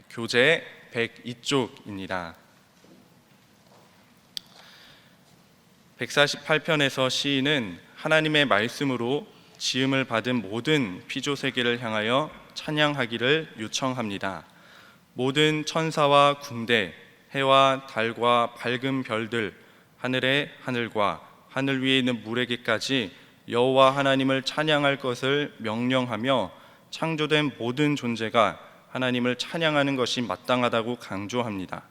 교재 102쪽입니다. 148편에서 시인은 하나님의 말씀으로 지음을 받은 모든 피조 세계를 향하여 찬양하기를 요청합니다. 모든 천사와 군대, 해와 달과 밝은 별들, 하늘의 하늘과 하늘 위에 있는 물에게까지 여호와 하나님을 찬양할 것을 명령하며 창조된 모든 존재가 하나님을 찬양하는 것이 마땅하다고 강조합니다.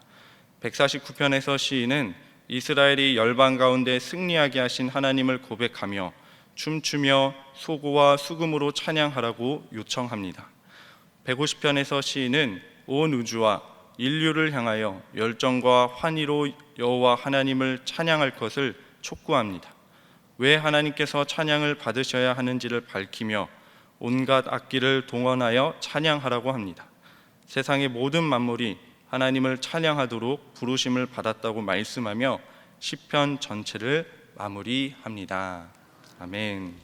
149편에서 시인은 이스라엘이 열방 가운데 승리하게 하신 하나님을 고백하며 춤추며 소고와 수금으로 찬양하라고 요청합니다. 150편에서 시인은 온 우주와 인류를 향하여 열정과 환희로 여호와 하나님을 찬양할 것을 촉구합니다. 왜 하나님께서 찬양을 받으셔야 하는지를 밝히며 온갖 악기를 동원하여 찬양하라고 합니다. 세상의 모든 만물이 하나님을 찬양하도록 부르심을 받았다고 말씀하며 시편 전체를 마무리합니다. 아멘.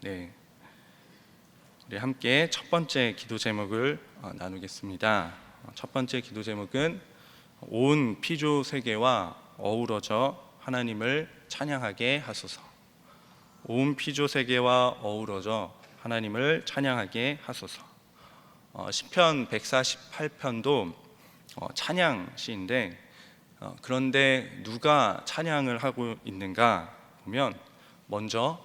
우리 함께 첫 번째 기도 제목을 나누겠습니다. 첫 번째 기도 제목은 온 피조 세계와 어우러져 하나님을 찬양하게 하소서. 온 피조 세계와 어우러져 하나님을 찬양하게 하소서. 시편 148편도 찬양 시인데, 그런데 누가 찬양을 하고 있는가 보면 먼저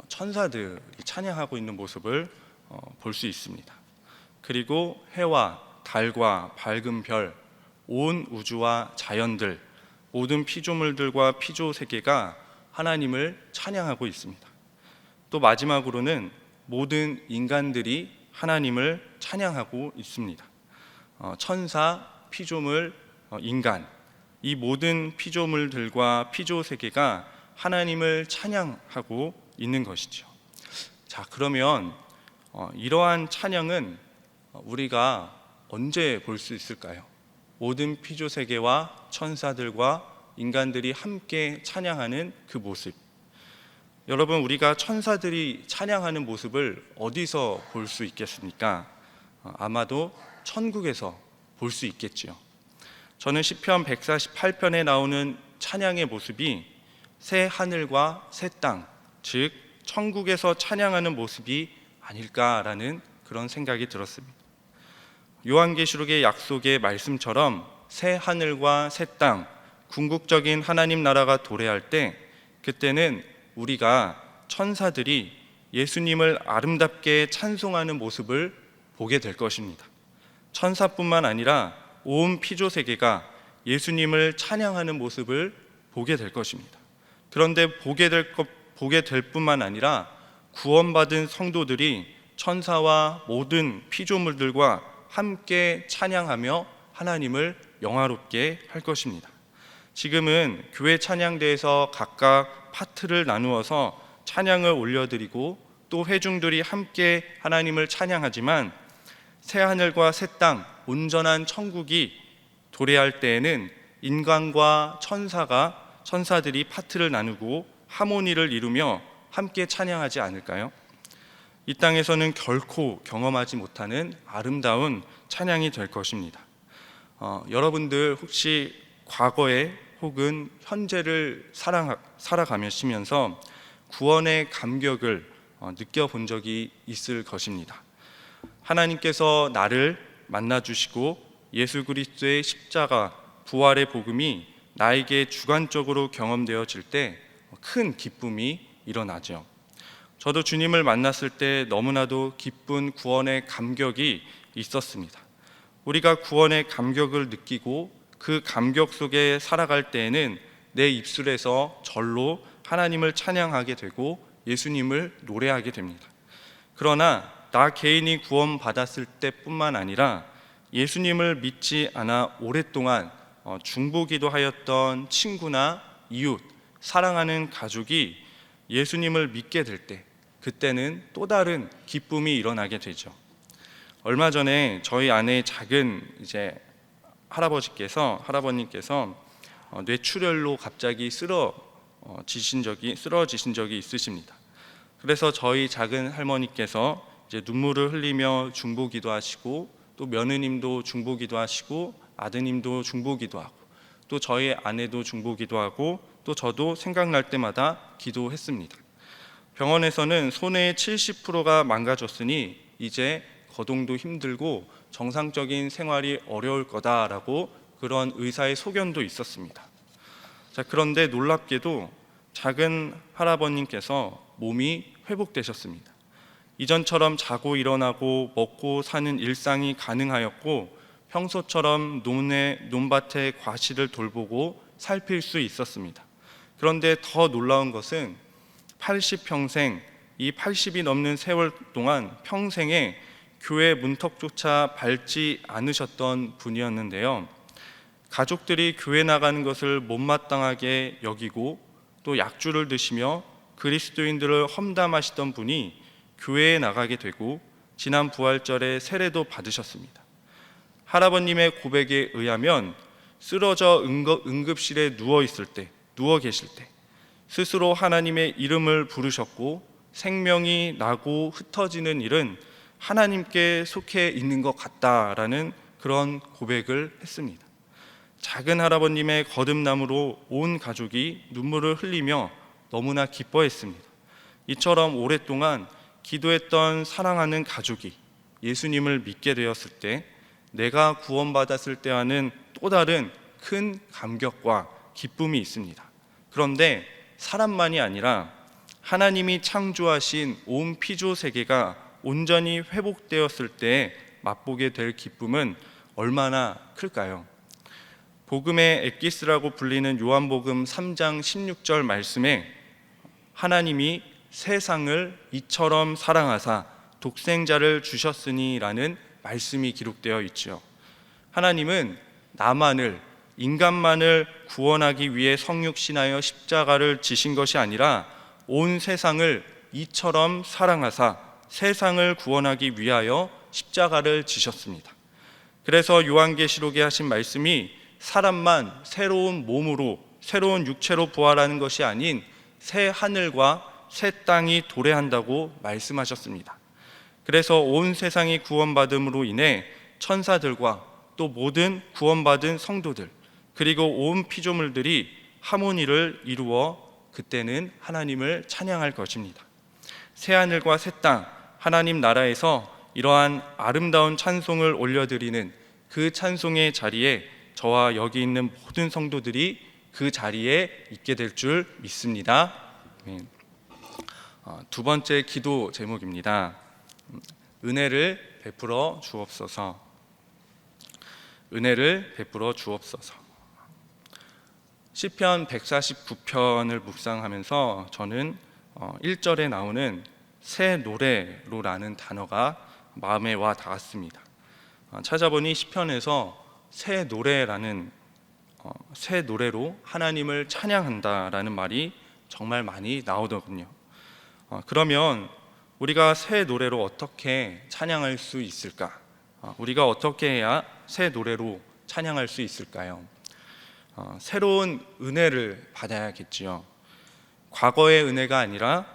천사들이 찬양하고 있는 모습을 볼 수 있습니다. 그리고 해와 달과 밝은 별, 온 우주와 자연들, 모든 피조물들과 피조 세계가 하나님을 찬양하고 있습니다. 또 마지막으로는 모든 인간들이 하나님을 찬양하고 있습니다. 천사, 피조물, 인간, 이 모든 피조물들과 피조 세계가 하나님을 찬양하고 있는 것이죠. 자, 그러면 이러한 찬양은 우리가 언제 볼 수 있을까요? 모든 피조 세계와 천사들과 인간들이 함께 찬양하는 그 모습. 여러분, 우리가 천사들이 찬양하는 모습을 어디서 볼 수 있겠습니까? 아마도 천국에서 볼 수 있겠지요. 저는 시편 148편에 나오는 찬양의 모습이 새 하늘과 새 땅, 즉 천국에서 찬양하는 모습이 아닐까라는 그런 생각이 들었습니다. 요한계시록의 약속의 말씀처럼 새 하늘과 새 땅, 궁극적인 하나님 나라가 도래할 때, 그때는 우리가 천사들이 예수님을 아름답게 찬송하는 모습을 보게 될 것입니다. 천사뿐만 아니라 온 피조 세계가 예수님을 찬양하는 모습을 보게 될 것입니다. 그런데 보게 될 뿐만 아니라 구원받은 성도들이 천사와 모든 피조물들과 함께 찬양하며 하나님을 영화롭게 할 것입니다. 지금은 교회 찬양대에서 각각 파트를 나누어서 찬양을 올려드리고 또 회중들이 함께 하나님을 찬양하지만 새하늘과 새 땅, 온전한 천국이 도래할 때에는 인간과 천사들이 파트를 나누고 하모니를 이루며 함께 찬양하지 않을까요? 이 땅에서는 결코 경험하지 못하는 아름다운 찬양이 될 것입니다. 여러분들 혹시 과거에 혹은 현재를 살아가시면서 구원의 감격을 느껴본 적이 있을 것입니다. 하나님께서 나를 만나주시고 예수 그리스도의 십자가, 부활의 복음이 나에게 주관적으로 경험되어질 때 큰 기쁨이 일어나죠. 저도 주님을 만났을 때 너무나도 기쁜 구원의 감격이 있었습니다. 우리가 구원의 감격을 느끼고 그 감격 속에 살아갈 때에는 내 입술에서 절로 하나님을 찬양하게 되고 예수님을 노래하게 됩니다. 그러나 나 개인이 구원받았을 때뿐만 아니라 예수님을 믿지 않아 오랫동안 중보기도 하였던 친구나 이웃, 사랑하는 가족이 예수님을 믿게 될 때, 그때는 또 다른 기쁨이 일어나게 되죠. 얼마 전에 저희 아내의 작은 할아버님께서 뇌출혈로 갑자기 쓰러지신 적이 있으십니다. 그래서 저희 작은 할머니께서 눈물을 흘리며 중보기도 하시고 또 며느님도 중보기도 하시고 아드님도 중보기도 하고 또 저희 아내도 중보기도 하고 또 저도 생각날 때마다 기도했습니다. 병원에서는 손해의 70%가 망가졌으니 이제 거동도 힘들고 정상적인 생활이 어려울 거다라고 그런 의사의 소견도 있었습니다. 자, 그런데 놀랍게도 작은 할아버님께서 몸이 회복되셨습니다. 이전처럼 자고 일어나고 먹고 사는 일상이 가능하였고 평소처럼 논밭의 과실을 돌보고 살필 수 있었습니다. 그런데 더 놀라운 것은 80평생, 이 80이 넘는 세월 동안 평생에 교회 문턱조차 밟지 않으셨던 분이었는데요. 가족들이 교회 나가는 것을 못마땅하게 여기고 또 약주를 드시며 그리스도인들을 험담하시던 분이 교회에 나가게 되고 지난 부활절에 세례도 받으셨습니다. 할아버님의 고백에 의하면 쓰러져 응급실에 누워 계실 때 스스로 하나님의 이름을 부르셨고 생명이 나고 흩어지는 일은 하나님께 속해 있는 것 같다라는 그런 고백을 했습니다. 작은 할아버님의 거듭남으로 온 가족이 눈물을 흘리며 너무나 기뻐했습니다. 이처럼 오랫동안 기도했던 사랑하는 가족이 예수님을 믿게 되었을 때 내가 구원받았을 때와는 또 다른 큰 감격과 기쁨이 있습니다. 그런데 사람만이 아니라 하나님이 창조하신 온 피조 세계가 온전히 회복되었을 때 맛보게 될 기쁨은 얼마나 클까요? 복음의 엑기스라고 불리는 요한복음 3장 16절 말씀에 하나님이 세상을 이처럼 사랑하사 독생자를 주셨으니라는 말씀이 기록되어 있죠. 하나님은 인간만을 구원하기 위해 성육신하여 십자가를 지신 것이 아니라 온 세상을 이처럼 사랑하사 세상을 구원하기 위하여 십자가를 지셨습니다. 그래서 요한계시록에 하신 말씀이 사람만 새로운 몸으로 새로운 육체로 부활하는 것이 아닌 새 하늘과 새 땅이 도래한다고 말씀하셨습니다. 그래서 온 세상이 구원받음으로 인해 천사들과 또 모든 구원받은 성도들 그리고 온 피조물들이 하모니를 이루어 그때는 하나님을 찬양할 것입니다. 새 하늘과 새 땅, 하나님 나라에서 이러한 아름다운 찬송을 올려드리는 그 찬송의 자리에 저와 여기 있는 모든 성도들이 그 자리에 있게 될 줄 믿습니다. 두 번째 기도 제목입니다. 은혜를 베풀어 주옵소서. 은혜를 베풀어 주옵소서. 시편 149편을 묵상하면서 저는 1절에 나오는 새 노래로라는 단어가 마음에 와 닿았습니다. 찾아보니 시편에서 새 노래로 하나님을 찬양한다라는 말이 정말 많이 나오더군요. 그러면 우리가 새 노래로 어떻게 찬양할 수 있을까? 우리가 어떻게 해야 새 노래로 찬양할 수 있을까요? 새로운 은혜를 받아야겠지요. 과거의 은혜가 아니라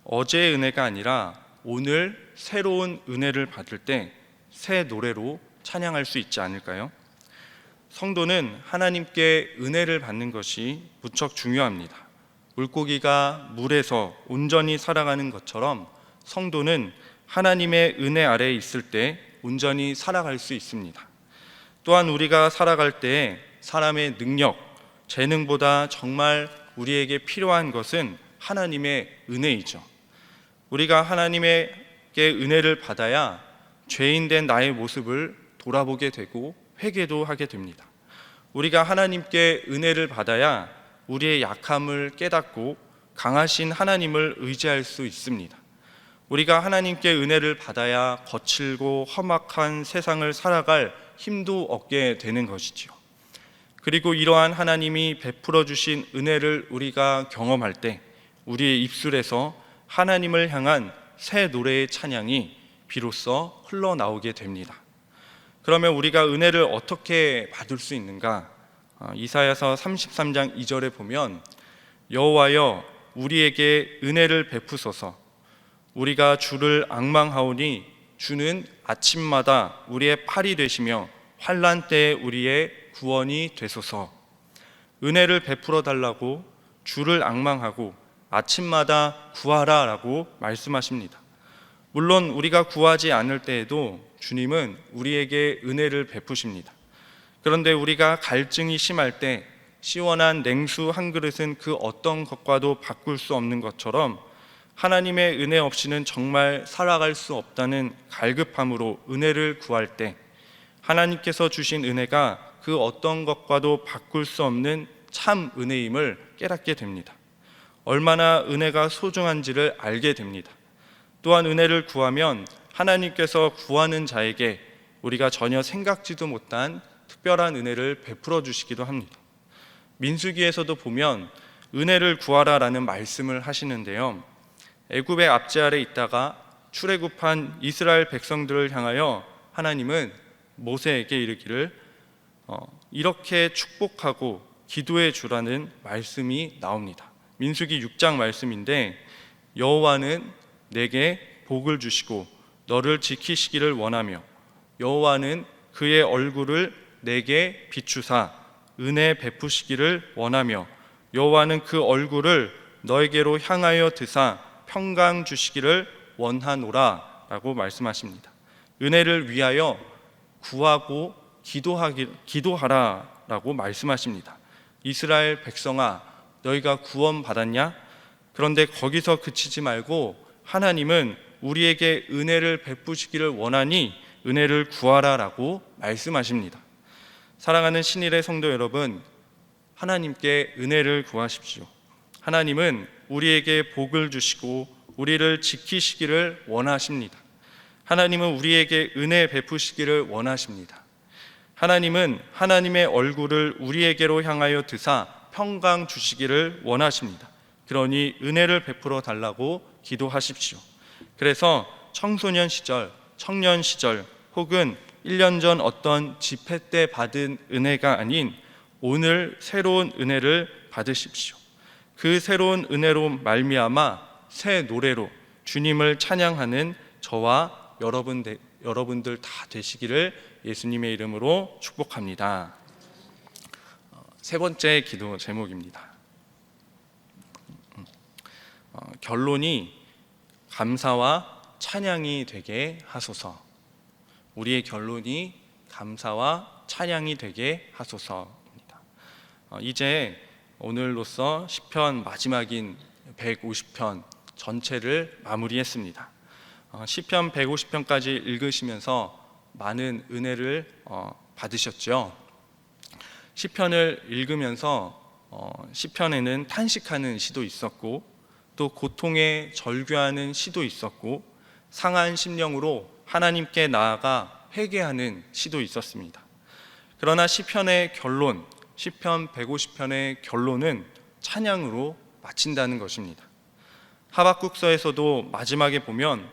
어제의 은혜가 아니라 오늘 새로운 은혜를 받을 때 새 노래로 찬양할 수 있지 않을까요? 성도는 하나님께 은혜를 받는 것이 무척 중요합니다. 물고기가 물에서 온전히 살아가는 것처럼 성도는 하나님의 은혜 아래에 있을 때 온전히 살아갈 수 있습니다. 또한 우리가 살아갈 때 사람의 능력, 재능보다 정말 우리에게 필요한 것은 하나님의 은혜이죠. 우리가 하나님에게 은혜를 받아야 죄인된 나의 모습을 돌아보게 되고 회개도 하게 됩니다. 우리가 하나님께 은혜를 받아야 우리의 약함을 깨닫고 강하신 하나님을 의지할 수 있습니다. 우리가 하나님께 은혜를 받아야 거칠고 험악한 세상을 살아갈 힘도 얻게 되는 것이지요. 그리고 이러한 하나님이 베풀어 주신 은혜를 우리가 경험할 때 우리의 입술에서 하나님을 향한 새 노래의 찬양이 비로소 흘러나오게 됩니다. 그러면 우리가 은혜를 어떻게 받을 수 있는가? 이사야서 33장 2절에 보면 여호와여 우리에게 은혜를 베푸소서 우리가 주를 앙망하오니 주는 아침마다 우리의 팔이 되시며 환난 때에 우리의 구원이 되소서. 은혜를 베풀어 달라고 주를 앙망하고 아침마다 구하라 라고 말씀하십니다. 물론 우리가 구하지 않을 때에도 주님은 우리에게 은혜를 베푸십니다. 그런데 우리가 갈증이 심할 때 시원한 냉수 한 그릇은 그 어떤 것과도 바꿀 수 없는 것처럼 하나님의 은혜 없이는 정말 살아갈 수 없다는 갈급함으로 은혜를 구할 때 하나님께서 주신 은혜가 그 어떤 것과도 바꿀 수 없는 참 은혜임을 깨닫게 됩니다. 얼마나 은혜가 소중한지를 알게 됩니다. 또한 은혜를 구하면 하나님께서 구하는 자에게 우리가 전혀 생각지도 못한 특별한 은혜를 베풀어 주시기도 합니다. 민수기에서도 보면 은혜를 구하라라는 말씀을 하시는데요, 애굽의 압제 아래 있다가 출애굽한 이스라엘 백성들을 향하여 하나님은 모세에게 이르기를 이렇게 축복하고 기도해 주라는 말씀이 나옵니다. 민수기 6장 말씀인데, 여호와는 내게 복을 주시고 너를 지키시기를 원하며 여호와는 그의 얼굴을 내게 비추사 은혜 베푸시기를 원하며 여호와는 그 얼굴을 너에게로 향하여 드사 평강 주시기를 원하노라 라고 말씀하십니다. 은혜를 위하여 구하고 기도하라 라고 말씀하십니다. 이스라엘 백성아, 너희가 구원 받았냐? 그런데 거기서 그치지 말고 하나님은 우리에게 은혜를 베푸시기를 원하니 은혜를 구하라 라고 말씀하십니다. 사랑하는 신일의 성도 여러분, 하나님께 은혜를 구하십시오. 하나님은 우리에게 복을 주시고 우리를 지키시기를 원하십니다. 하나님은 우리에게 은혜 베푸시기를 원하십니다. 하나님은 하나님의 얼굴을 우리에게로 향하여 드사 평강 주시기를 원하십니다. 그러니 은혜를 베풀어 달라고 기도하십시오. 그래서 청소년 시절, 청년 시절 혹은 1년 전 어떤 집회 때 받은 은혜가 아닌 오늘 새로운 은혜를 받으십시오. 그 새로운 은혜로 말미암아 새 노래로 주님을 찬양하는 저와 여러분들 다 되시기를 예수님의 이름으로 축복합니다. 세 번째 기도 제목입니다. 결론이 감사와 찬양이 되게 하소서. 우리의 결론이 감사와 찬양이 되게 하소서입니다. 이제 오늘로써 시편 마지막인 150편 전체를 마무리했습니다. 시편 150편까지 읽으시면서 많은 은혜를 받으셨죠. 시편을 읽으면서 시편에는 탄식하는 시도 있었고 또 고통에 절규하는 시도 있었고 상한 심령으로 하나님께 나아가 회개하는 시도 있었습니다. 그러나 시편의 결론, 시편 150편의 결론은 찬양으로 마친다는 것입니다. 하박국서에서도 마지막에 보면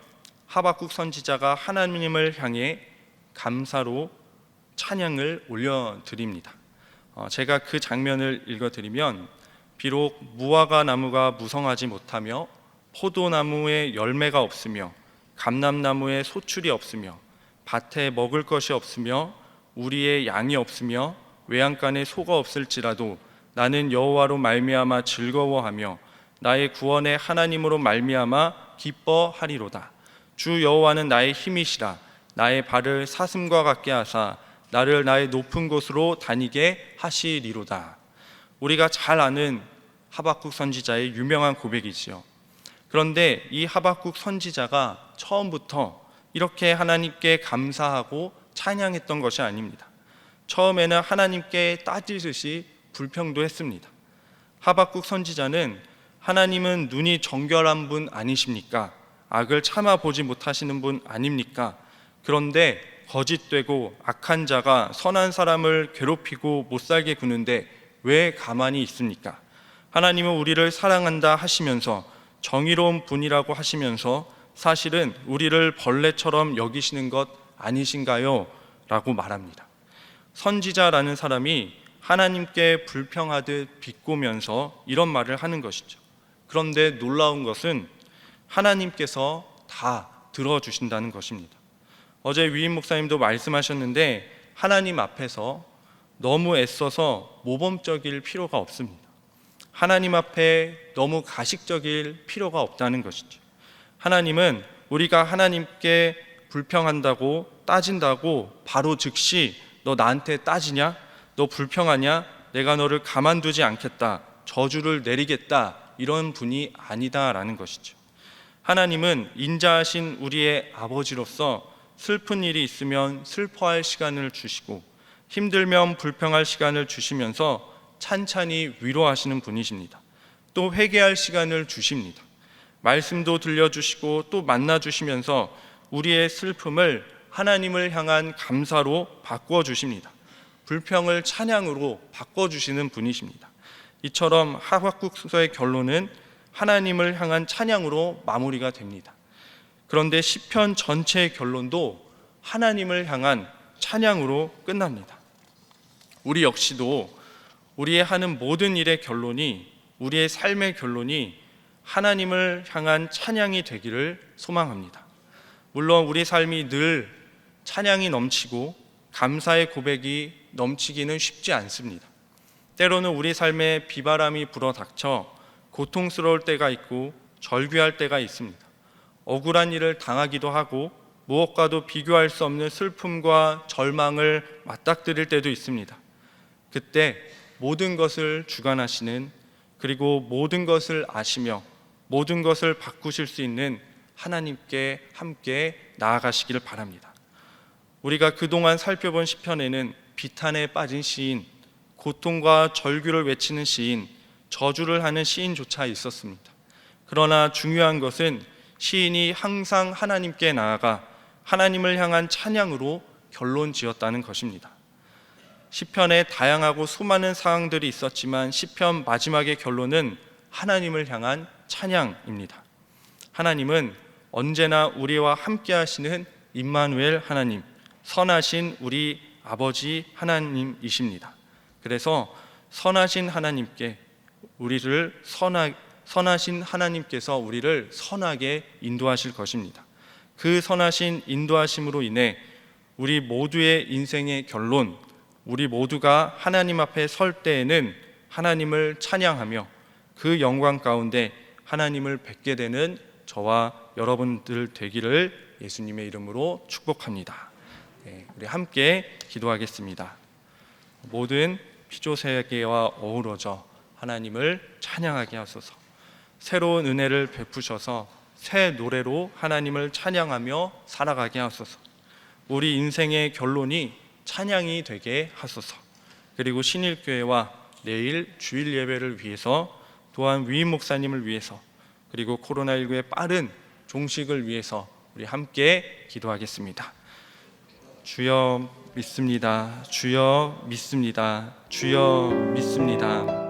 하박국 선지자가 하나님을 향해 감사로 찬양을 올려드립니다. 제가 그 장면을 읽어드리면, 비록 무화과 나무가 무성하지 못하며 포도나무에 열매가 없으며 감람나무에 소출이 없으며 밭에 먹을 것이 없으며 우리의 양이 없으며 외양간에 소가 없을지라도 나는 여호와로 말미암아 즐거워하며 나의 구원의 하나님으로 말미암아 기뻐하리로다. 주 여호와는 나의 힘이시라. 나의 발을 사슴과 같게 하사 나를 나의 높은 곳으로 다니게 하시리로다. 우리가 잘 아는 하박국 선지자의 유명한 고백이지요. 그런데 이 하박국 선지자가 처음부터 이렇게 하나님께 감사하고 찬양했던 것이 아닙니다. 처음에는 하나님께 따지듯이 불평도 했습니다. 하박국 선지자는 하나님은 눈이 정결한 분 아니십니까? 악을 참아보지 못하시는 분 아닙니까? 그런데 거짓되고 악한 자가 선한 사람을 괴롭히고 못살게 구는데 왜 가만히 있습니까? 하나님은 우리를 사랑한다 하시면서 정의로운 분이라고 하시면서 사실은 우리를 벌레처럼 여기시는 것 아니신가요? 라고 말합니다. 선지자라는 사람이 하나님께 불평하듯 비꼬면서 이런 말을 하는 것이죠. 그런데 놀라운 것은 하나님께서 다 들어주신다는 것입니다. 어제 위임 목사님도 말씀하셨는데 하나님 앞에서 너무 애써서 모범적일 필요가 없습니다. 하나님 앞에 너무 가식적일 필요가 없다는 것이죠. 하나님은 우리가 하나님께 불평한다고 따진다고 바로 즉시 너 나한테 따지냐? 너 불평하냐? 내가 너를 가만두지 않겠다. 저주를 내리겠다. 이런 분이 아니다라는 것이죠. 하나님은 인자하신 우리의 아버지로서 슬픈 일이 있으면 슬퍼할 시간을 주시고 힘들면 불평할 시간을 주시면서 찬찬히 위로하시는 분이십니다. 또 회개할 시간을 주십니다. 말씀도 들려주시고 또 만나주시면서 우리의 슬픔을 하나님을 향한 감사로 바꾸어 주십니다. 불평을 찬양으로 바꿔주시는 분이십니다. 이처럼 하박국서의 결론은 하나님을 향한 찬양으로 마무리가 됩니다. 그런데 시편 전체의 결론도 하나님을 향한 찬양으로 끝납니다. 우리 역시도 우리의 하는 모든 일의 결론이, 우리의 삶의 결론이 하나님을 향한 찬양이 되기를 소망합니다. 물론 우리 삶이 늘 찬양이 넘치고 감사의 고백이 넘치기는 쉽지 않습니다. 때로는 우리 삶에 비바람이 불어닥쳐 고통스러울 때가 있고 절규할 때가 있습니다. 억울한 일을 당하기도 하고 무엇과도 비교할 수 없는 슬픔과 절망을 맞닥뜨릴 때도 있습니다. 그때 모든 것을 주관하시는, 그리고 모든 것을 아시며 모든 것을 바꾸실 수 있는 하나님께 함께 나아가시기를 바랍니다. 우리가 그동안 살펴본 시편에는 비탄에 빠진 시인, 고통과 절규를 외치는 시인, 저주를 하는 시인조차 있었습니다. 그러나 중요한 것은 시인이 항상 하나님께 나아가 하나님을 향한 찬양으로 결론 지었다는 것입니다. 시편에 다양하고 수많은 상황들이 있었지만 시편 마지막의 결론은 하나님을 향한 찬양입니다. 하나님은 언제나 우리와 함께 하시는 임마누엘 하나님, 선하신 우리 아버지 하나님이십니다. 그래서 선하신 하나님께 선하신 하나님께서 우리를 선하게 인도하실 것입니다. 그 선하신 인도하심으로 인해 우리 모두의 인생의 결론, 우리 모두가 하나님 앞에 설 때에는 하나님을 찬양하며 그 영광 가운데 하나님을 뵙게 되는 저와 여러분들 되기를 예수님의 이름으로 축복합니다. 우리 함께 기도하겠습니다. 모든 피조세계와 어우러져 하나님을 찬양하게 하소서. 새로운 은혜를 베푸셔서 새 노래로 하나님을 찬양하며 살아가게 하소서. 우리 인생의 결론이 찬양이 되게 하소서. 그리고 신일교회와 내일 주일 예배를 위해서, 또한 위임 목사님을 위해서, 그리고 코로나19의 빠른 종식을 위해서 우리 함께 기도하겠습니다. 주여 믿습니다. 주여 믿습니다. 주여 믿습니다.